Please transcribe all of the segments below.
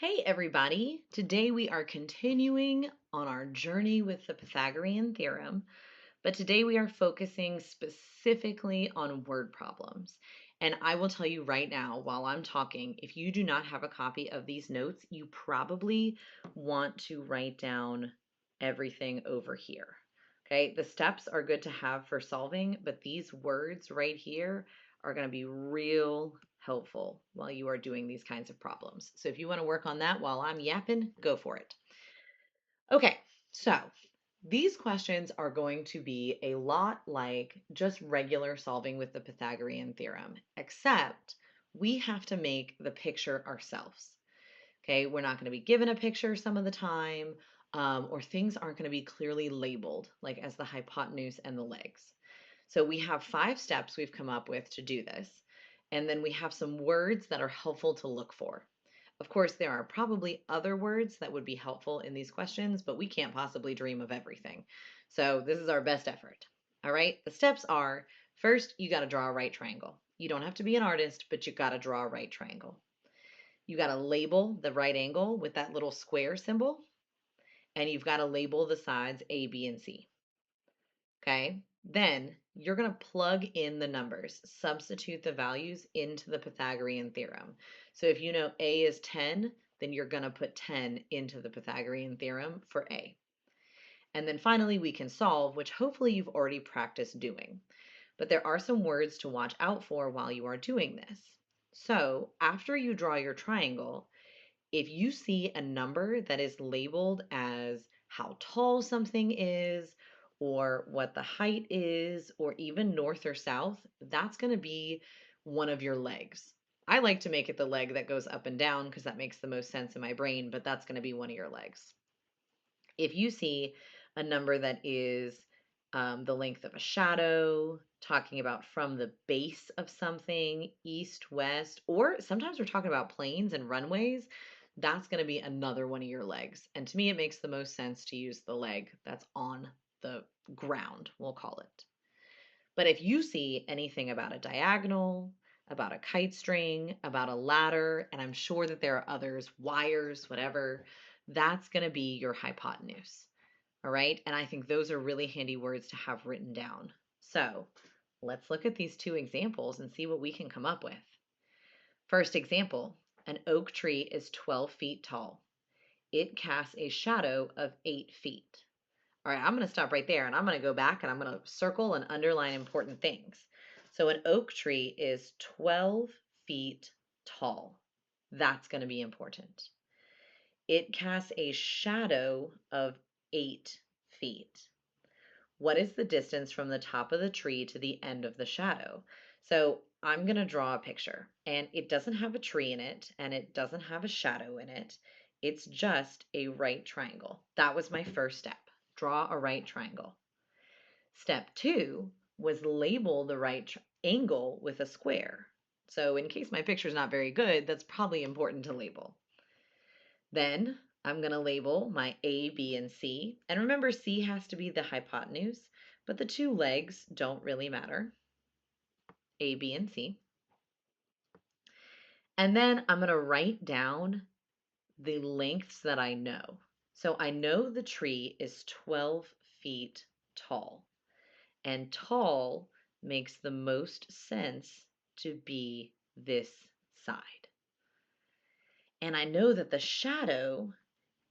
Hey everybody! Today we are continuing on our journey with the Pythagorean theorem, but today we are focusing specifically on word problems. And I will tell you right now, while I'm talking, if you do not have a copy of these notes, you probably want to write down everything over here. Okay, the steps are good to have for solving, but these words right here are going to be real helpful while you are doing these kinds of problems. So if you want to work on that while I'm yapping, go for it. Okay, so these questions are going to be a lot like just regular solving with the Pythagorean theorem, except we have to make the picture ourselves. Okay, we're not going to be given a picture some of the time, or things aren't going to be clearly labeled, like as the hypotenuse and the legs. So we have 5 steps we've come up with to do this. And then we have some words that are helpful to look for. Of course, there are probably other words that would be helpful in these questions, but we can't possibly dream of everything. So this is our best effort. All right, the steps are, first, you got to draw a right triangle. You don't have to be an artist, but you got to draw a right triangle. You got to label the right angle with that little square symbol, and you've got to label the sides A, B, and C. Okay, then you're going to plug in the numbers, substitute the values into the Pythagorean theorem. So if you know A is 10, then you're going to put 10 into the Pythagorean theorem for A. And then finally, we can solve, which hopefully you've already practiced doing. But there are some words to watch out for while you are doing this. So after you draw your triangle, if you see a number that is labeled as how tall something is, or what the height is, or even north or south, that's going to be one of your legs. I like to make it the leg that goes up and down because that makes the most sense in my brain, but that's going to be one of your legs. If you see a number that is the length of a shadow, talking about from the base of something, east, west, or sometimes we're talking about planes and runways, that's going to be another one of your legs. And to me, it makes the most sense to use the leg that's on the ground, we'll call it. But if you see anything about a diagonal, about a kite string, about a ladder, and I'm sure that there are others, wires, whatever, that's going to be your hypotenuse. All right. And I think those are really handy words to have written down. So let's look at these 2 examples and see what we can come up with. First example, an oak tree is 12 feet tall. It casts a shadow of 8 feet. All right, I'm going to stop right there and I'm going to go back and I'm going to circle and underline important things. So an oak tree is 12 feet tall. That's going to be important. It casts a shadow of 8 feet. What is the distance from the top of the tree to the end of the shadow? So I'm going to draw a picture, and it doesn't have a tree in it, and it doesn't have a shadow in it. It's just a right triangle. That was my first step. Draw a right triangle. Step 2 was label the right angle with a square. So in case my picture is not very good, that's probably important to label. Then I'm going to label my A, B, and C. And remember, C has to be the hypotenuse, but the 2 legs don't really matter. A, B, and C. And then I'm going to write down the lengths that I know. So I know the tree is 12 feet tall. And tall makes the most sense to be this side. And I know that the shadow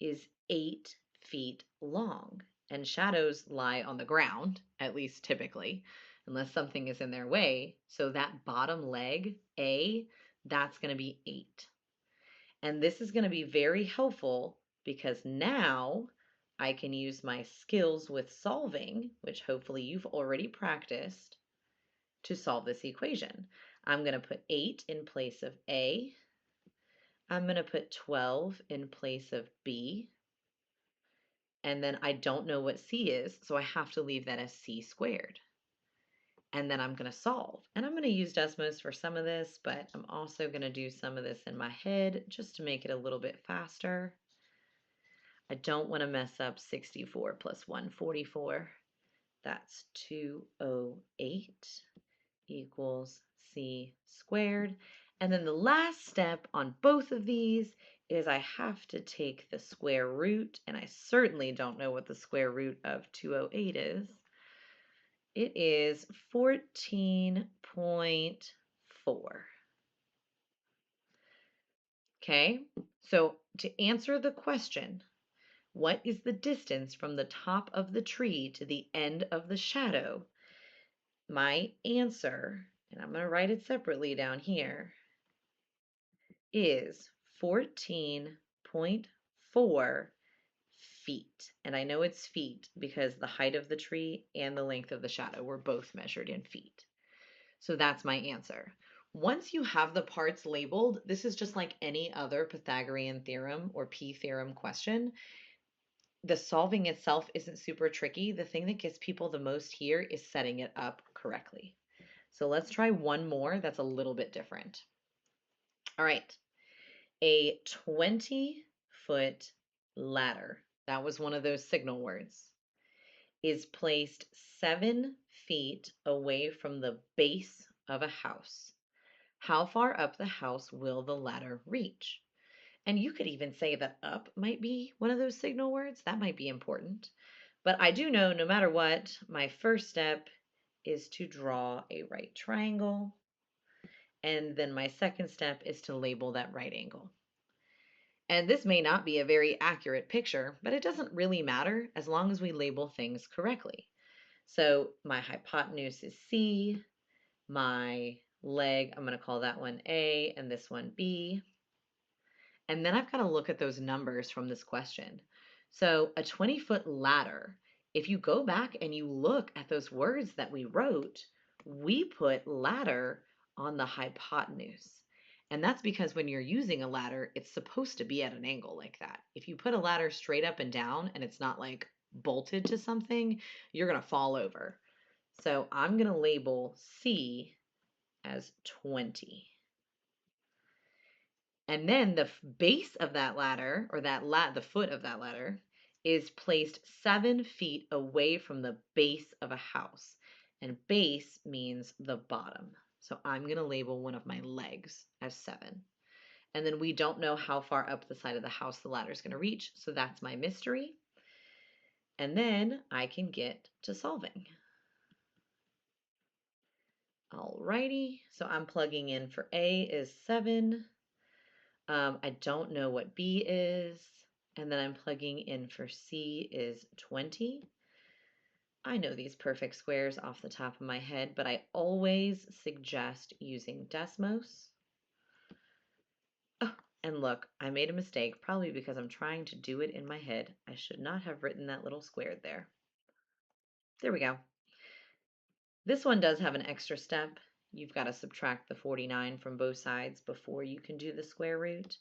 is 8 feet long, and shadows lie on the ground, at least typically, unless something is in their way. So that bottom leg, A, that's going to be 8. And this is going to be very helpful because now I can use my skills with solving, which hopefully you've already practiced, to solve this equation. I'm going to put 8 in place of A. I'm going to put 12 in place of B. And then I don't know what C is, so I have to leave that as C squared. And then I'm going to solve. And I'm going to use Desmos for some of this, but I'm also going to do some of this in my head just to make it a little bit faster. I don't want to mess up 64 plus 144. That's 208 equals C squared. And then the last step on both of these is I have to take the square root, and I certainly don't know what the square root of 208 is. It is 14.4. Okay, so to answer the question, what is the distance from the top of the tree to the end of the shadow? My answer, and I'm going to write it separately down here, is 14.4 feet. And I know it's feet because the height of the tree and the length of the shadow were both measured in feet. So that's my answer. Once you have the parts labeled, this is just like any other Pythagorean theorem or P-theorem question. The solving itself isn't super tricky. The thing that gets people the most here is setting it up correctly. So let's try one more that's a little bit different. All right, a 20-foot ladder, that was one of those signal words, is placed 7 feet away from the base of a house. How far up the house will the ladder reach? And you could even say that up might be one of those signal words. That might be important. But I do know no matter what, my first step is to draw a right triangle. And then my second step is to label that right angle. And this may not be a very accurate picture, but it doesn't really matter as long as we label things correctly. So my hypotenuse is C, my leg, I'm going to call that one A and this one B. And then I've got to look at those numbers from this question. So a 20-foot ladder, if you go back and you look at those words that we wrote, we put ladder on the hypotenuse. And that's because when you're using a ladder, it's supposed to be at an angle like that. If you put a ladder straight up and down and it's not like bolted to something, you're going to fall over. So I'm going to label C as 20. And then the base of that ladder, or the foot of that ladder, is placed 7 feet away from the base of a house. And base means the bottom. So I'm going to label one of my legs as 7. And then we don't know how far up the side of the house the ladder is going to reach. So that's my mystery. And then I can get to solving. Alrighty, so I'm plugging in for A is 7. I don't know what B is. And then I'm plugging in for C is 20. I know these perfect squares off the top of my head, but I always suggest using Desmos. Oh, and look, I made a mistake, probably because I'm trying to do it in my head. I should not have written that little square there. There we go. This one does have an extra step. You've got to subtract the 49 from both sides before you can do the square root.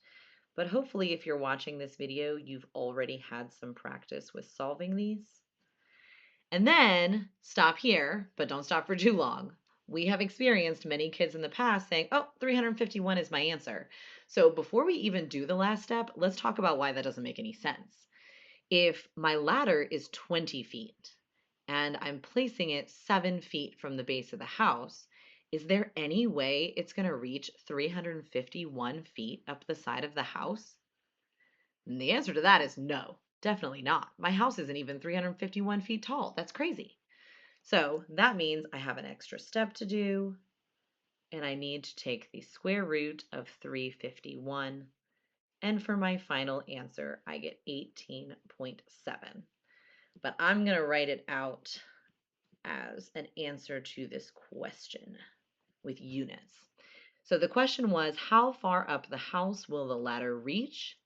But hopefully if you're watching this video, you've already had some practice with solving these. And then stop here, but don't stop for too long. We have experienced many kids in the past saying, oh, 351 is my answer. So before we even do the last step, let's talk about why that doesn't make any sense. If my ladder is 20 feet and I'm placing it 7 feet from the base of the house, is there any way it's going to reach 351 feet up the side of the house? And the answer to that is no, definitely not. My house isn't even 351 feet tall. That's crazy. So that means I have an extra step to do, and I need to take the square root of 351. And for my final answer, I get 18.7. But I'm going to write it out as an answer to this question with units. So the question was, how far up the house will the ladder reach?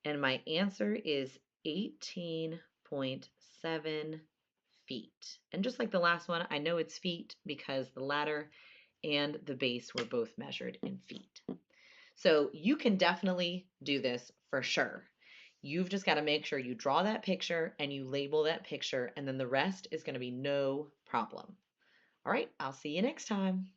And my answer is 18.7 feet. And just like the last one, I know it's feet because the ladder and the base were both measured in feet. So you can definitely do this for sure. You've just got to make sure you draw that picture and you label that picture, and then the rest is going to be no problem. All right, I'll see you next time.